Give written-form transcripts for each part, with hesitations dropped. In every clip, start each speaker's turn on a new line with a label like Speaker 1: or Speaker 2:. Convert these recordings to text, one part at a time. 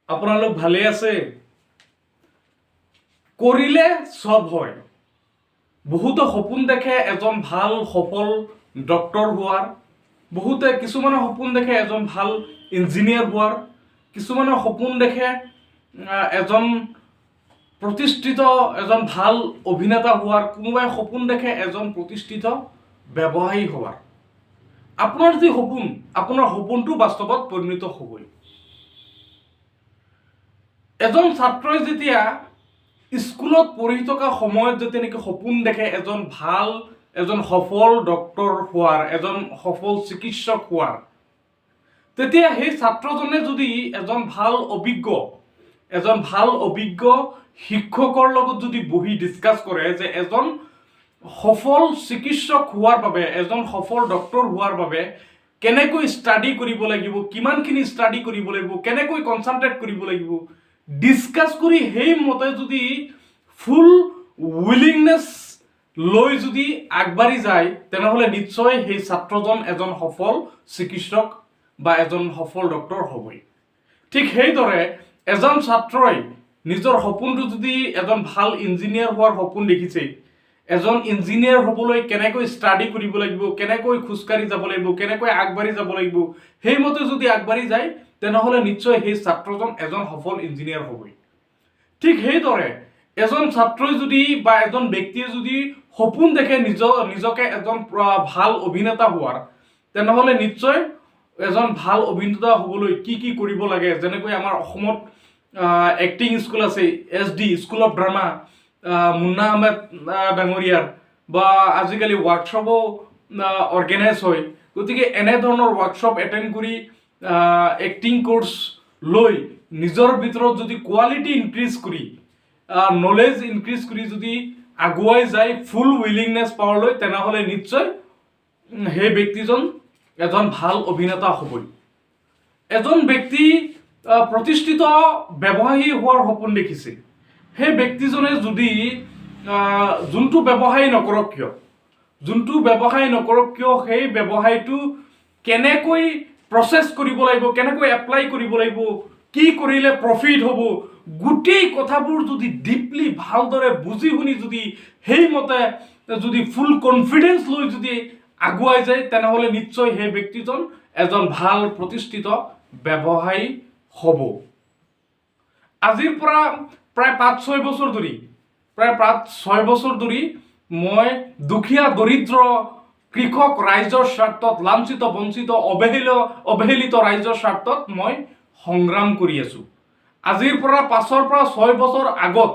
Speaker 1: আপোনালোক ভালে আছে? কৰিলে সব হয়। বহুতে সপোন দেখে এজন ভাল সফল ডক্টৰ হোৱাৰ, বহুতে কিছুমানে সপোন দেখে এজন ভাল ইঞ্জিনিয়াৰ হোৱাৰ, কিছুমানে সপোন দেখে এজন প্ৰতিষ্ঠিত এজন ভাল অভিনেতা হোৱাৰ, কোনোবাই সপোন দেখে এজন প্ৰতিষ্ঠিত ব্যৱসায়ী হোৱাৰ। আপোনাৰ যি সপোন, আপোনাৰ সপোনটো বাস্তৱত পৰিণত হ'বই। এজন ছাত্ৰই যেতিয়া স্কুলত পঢ়ি থকা সময়ত যেতিয়া নেকি সপোন দেখে এজন সফল ডক্টৰ হোৱাৰ, এজন সফল চিকিৎসক হোৱাৰ, তেতিয়া সেই ছাত্ৰজনে যদি এজন ভাল অভিজ্ঞ শিক্ষকৰ লগত যদি বহি ডিছকাছ কৰে যে এজন সফল চিকিৎসক হোৱাৰ বাবে, এজন সফল ডক্টৰ হোৱাৰ বাবে কেনেকৈ ষ্টাডি কৰিব লাগিব, কিমানখিনি ষ্টাডি কৰিব লাগিব, কেনেকৈ কনচেনট্ৰেট কৰিব লাগিব, ডিছকাছ কৰি সেই মতে যদি ফুল উইলিংনেছ লৈ যদি আগবাঢ়ি যায়, তেনেহ'লে নিশ্চয় সেই ছাত্ৰজন এজন সফল চিকিৎসক বা এজন সফল ডক্টৰ হ'বই। ঠিক সেইদৰে এজন ছাত্ৰই নিজৰ সপোনটো যদি এজন ভাল ইঞ্জিনিয়াৰ হোৱাৰ সপোন দেখিছে, এজন ইঞ্জিনিয়াৰ হ'বলৈ কেনেকৈ ষ্টাডি কৰিব লাগিব, কেনেকৈ খোজকাঢ়ি যাব লাগিব, কেনেকৈ আগবাঢ়ি যাব লাগিব, সেইমতে যদি আগবাঢ়ি যায়, তেনেহ'লে নিশ্চয় সেই ছাত্ৰজন এজন সফল ইঞ্জিনিয়াৰ হ'বই। ঠিক সেইদৰে এজন ছাত্ৰই যদি বা এজন ব্যক্তিয়ে যদি সপোন দেখে নিজকে এজন ভাল অভিনেতা হোৱাৰ, তেনেহ'লে নিশ্চয় এজন ভাল অভিনেতা হ'বলৈ কি কৰিব লাগে, যেনেকৈ আমাৰ অসমত এক্টিং স্কুল আছে, SD school of drama, Munna Ahmed ডাঙৰীয়াৰ, বা আজিকালি ৱৰ্কশ্বপো অৰ্গেনাইজ হয়। গতিকে এনেধৰণৰ ৱৰ্কশ্বপ এটেণ্ড কৰি এক্টিং কোৰ্চ লৈ নিজৰ ভিতৰত যদি কোৱালিটি ইনক্ৰিজ কৰি, নলেজ ইনক্ৰিজ কৰি যদি আগুৱাই যায় ফুল উইলিংনেছ পাৱাৰ লৈ, তেনেহ'লে নিশ্চয় সেই ব্যক্তিজন এজন ভাল অভিনেতা হ'বই। এজন ব্যক্তি প্ৰতিষ্ঠিত ব্যৱসায়ী হোৱাৰ সপোন দেখিছে, সেই ব্যক্তিজনে যদি যোনটো ব্যৱসায় নকৰক কিয় সেই ব্যৱসায়টো কেনেকৈ প্ৰচেছ কৰিব লাগিব, কেনেকৈ এপ্লাই কৰিব লাগিব, কি কৰিলে প্ৰফিট হ'ব, গোটেই কথাবোৰ যদি ডিপলি ভালদৰে বুজি শুনি যদি সেইমতে যদি ফুল কনফিডেন্স লৈ যদি আগুৱাই যায়, তেনেহ'লে নিশ্চয় সেই ব্যক্তিজন এজন ভাল প্ৰতিষ্ঠিত ব্যৱসায়ী হ'ব। আজিৰ পৰা প্ৰায় 5-6 বছৰ ধৰি মই দুখীয়া দৰিদ্ৰ কৃষক ৰাইজৰ স্বাৰ্থত, লাঞ্ছিত বঞ্চিত অৱহেলিত ৰাইজৰ স্বাৰ্থত মই সংগ্ৰাম কৰি আছোঁ। আজিৰ পৰা 5-6 বছৰ আগত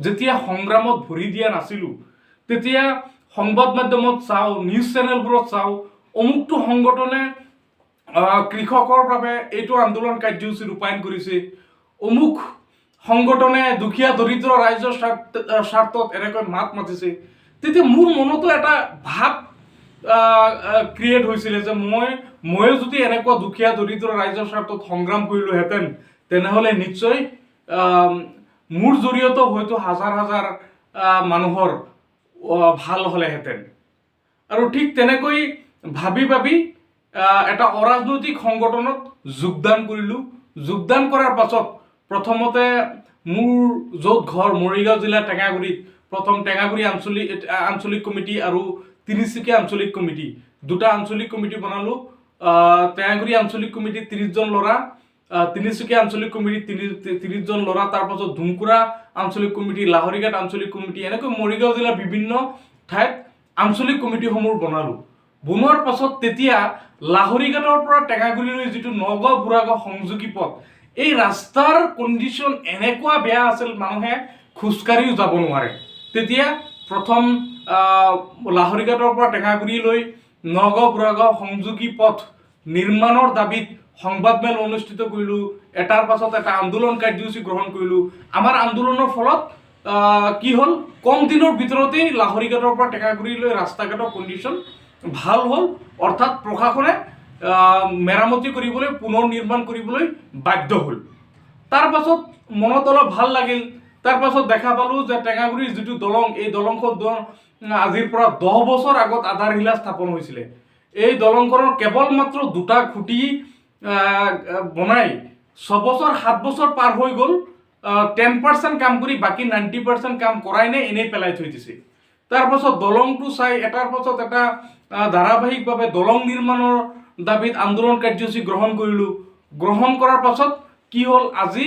Speaker 1: যেতিয়া সংগ্ৰামত ভৰি দিয়া নাছিলোঁ, তেতিয়া সংবাদ মাধ্যমত চাওঁ, নিউজ চেনেলবোৰত চাওঁ, অমুকটো সংগঠনে কৃষকৰ বাবে এইটো আন্দোলন কাৰ্যসূচী ৰূপায়ণ কৰিছে, অমুক সংগঠনে দুখীয়া দৰিদ্ৰ ৰাইজৰ স্বাৰ্থত এনেকৈ মাত মাতিছে। তেতিয়া মোৰ মনতো এটা ভাৱ ক্ৰিয়েট হৈছিলে যে ময়ো যদি এনেকুৱা দুখীয়া দৰিদ্ৰ ৰাইজৰ স্বাৰ্থত সংগ্ৰাম কৰিলোহেঁতেন, তেনেহ'লে নিশ্চয় মোৰ জৰিয়তে হয়তো হাজাৰ মানুহৰ ভাল হ'লেহেঁতেন। আৰু ঠিক তেনেকৈ ভাবি এটা অৰাজনৈতিক সংগঠনত যোগদান কৰিলোঁ। যোগদান কৰাৰ পাছত প্ৰথমতে মোৰ য'ত ঘৰ মৰিগাঁও জিলাৰ টেঙাগুৰিত, প্ৰথম টেঙাগুৰি আঞ্চলিক কমিটি আৰু তিনিচুকীয়া আঞ্চলিক কমিটি, দুটা আঞ্চলিক কমিটি বনালোঁ। টেঙাগুৰি আঞ্চলিক কমিটিত 30 জন ল'ৰা, তিনিচুকীয়া আঞ্চলিক কমিটিত 30 জন ল'ৰা, তাৰপাছত ধুমকুৰা আঞ্চলিক কমিটি, লাহৰীঘাট আঞ্চলিক কমিটি, এনেকৈ মৰিগাঁও জিলাৰ বিভিন্ন ঠাইত আঞ্চলিক কমিটিসমূহ বনালোঁ। বনোৱাৰ পাছত তেতিয়া লাহৰীঘাটৰ পৰা টেঙাগুৰিলৈ যিটো নগাঁও বুঢ়াগাঁও সংযোগী পথ, এই ৰাস্তাৰ কণ্ডিশ্যন এনেকুৱা বেয়া আছিল, মানুহে খোজকাঢ়িও যাব নোৱাৰে। তেতিয়া প্ৰথম লাহৰীঘাটৰ পৰা টেঙাগুৰিলৈ নগাঁও বুঢ়াগাঁও সংযোগী পথ নিৰ্মাণৰ দাবীত সংবাদমেল অনুষ্ঠিত কৰিলোঁ। এটাৰ পাছত এটা আন্দোলন কাৰ্যসূচী গ্ৰহণ কৰিলোঁ। আমাৰ আন্দোলনৰ ফলত কি হ'ল, কম দিনৰ ভিতৰতেই লাহৰীঘাটৰ পৰা টেঙাগুৰিলৈ ৰাস্তা ঘাটৰ কণ্ডিশ্যন ভাল হ'ল, অৰ্থাৎ প্ৰশাসনে মেৰামতি কৰিবলৈ, পুনৰ নিৰ্মাণ কৰিবলৈ বাধ্য হ'ল। তাৰ পাছত মনত অলপ ভাল লাগিল। তাৰ পাছত দেখা পালোঁ যে টেঙাগুৰিৰ যিটো দলং, এই দলংখন আজিৰ পৰা 10 বছৰ আগত আধাৰশিলা স্থাপন হৈছিলে। এই দলংখনৰ কেৱল মাত্ৰ 2টা খুঁটি বনাই 6 বছৰ 7 বছৰ পাৰ হৈ গ'ল 10% কাম কৰি বাকী 90% কাম কৰাই নাই এনেই পেলাই থৈ দিছে তাৰ পাছত দলংটো চাই এটাৰ পাছত এটা ধাৰাবাহিকভাৱে দলং নিৰ্মাণৰ দাবীত আন্দোলন কাৰ্যসূচী গ্ৰহণ কৰিলোঁ গ্ৰহণ কৰাৰ পাছত কি হ'ল আজি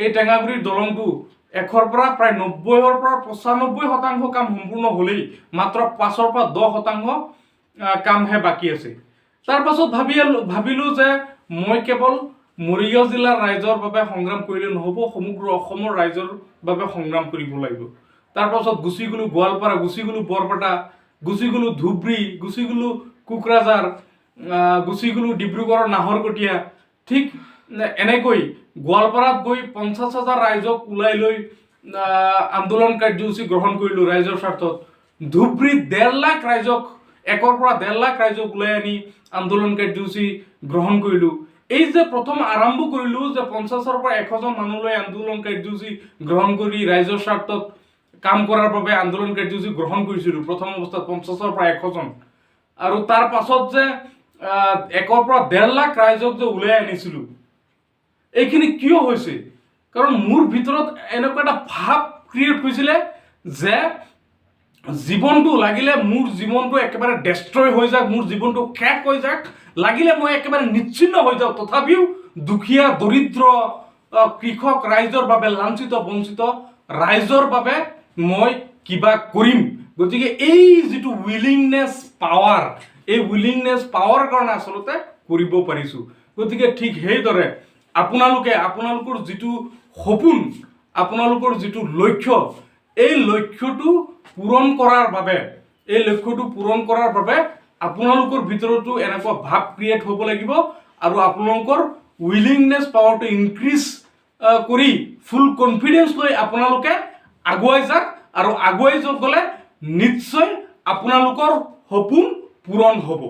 Speaker 1: এই টেঙাগুৰিৰ দলংটো 100ৰ পৰা প্ৰায় 90ৰ পৰা 95% কাম সম্পূৰ্ণ হ'লেই মাত্ৰ 5ৰ পৰা 10% কামহে বাকী আছে তাৰ পাছত ভাবিলোঁ যে মই কেৱল মৰিগাঁও জিলাৰ ৰাইজৰ বাবে সংগ্ৰাম কৰিলে নহ'ব সমগ্ৰ অসমৰ ৰাইজৰ বাবে সংগ্ৰাম কৰিব লাগিব তাৰ পাছত গুচি গ'লো গোৱালপাৰা গুচি গ'লো বৰপেটা গুচি গ'লো ধুবুৰী গুচি গ'লো কোকৰাঝাৰ গুচি গ'লো ডিব্ৰুগড়ৰ নাহৰকটীয়া ঠিক এনেকৈ গোৱালপাৰাত গৈ 50,000 ৰাইজক ওলাই লৈ আন্দোলন কাৰ্যসূচী গ্ৰহণ কৰিলোঁ ৰাইজৰ স্বাৰ্থত ধুবুৰীত 1.5 লাখ ৰাইজক 1ৰ পৰা 1.5 লাখ ৰাইজক ওলাই আনি আন্দোলন কাৰ্যসূচী গ্ৰহণ কৰিলোঁ এই যে প্ৰথম আৰম্ভ কৰিলোঁ যে 50ৰ পৰা 100জন মানুহলৈ আন্দোলন কাৰ্যসূচী গ্ৰহণ কৰি ৰাইজৰ স্বাৰ্থত কাম কৰাৰ বাবে আন্দোলন কাৰ্যসূচী গ্ৰহণ কৰিছিলোঁ প্ৰথম অৱস্থাত 50ৰ পৰা 100জন আৰু তাৰ পাছত যে 1ৰ পৰা 1.5 লাখ ৰাইজক যে ওলাই আনিছিলোঁ এইখিনি কিয় হৈছে কাৰণ মোৰ ভিতৰত এনেকুৱা এটা ভাৱ ক্ৰিয়েট হৈছিলে যে জীৱনটো লাগিলে মোৰ জীৱনটো একেবাৰে ডেষ্ট্ৰয় হৈ যাক মোৰ জীৱনটো শেষ হৈ যাক লাগিলে মই একেবাৰে নিশ্চিন্ন হৈ যাওঁ তথাপিও দুখীয়া দৰিদ্ৰ কৃষক ৰাইজৰ বাবে লাঞ্ছিত বঞ্চিত ৰাইজৰ বাবে মই কিবা কৰিম গতিকে এই যিটো উইলিংনেছ পাৱাৰ এই উইলিংনেছ পাৱাৰ কাৰণে আচলতে কৰিব পাৰিছোঁ গতিকে ঠিক সেইদৰে আপোনালোকৰ যিটো সপোন আপোনালোকৰ যিটো লক্ষ্য এই লক্ষ্যটো পূৰণ কৰাৰ বাবে আপোনালোকৰ ভিতৰতো এনেকুৱা ভাৱ ক্ৰিয়েট হ'ব লাগিব আৰু আপোনালোকৰ উইলিংনেছ পাৱাৰটো ইনক্ৰিজ কৰি ফুল কনফিডেন্স লৈ আপোনালোকে আগুৱাই যাওক আৰু আগুৱাই গ'লে নিশ্চয় আপোনালোকৰ সপোন পূৰণ হ'ব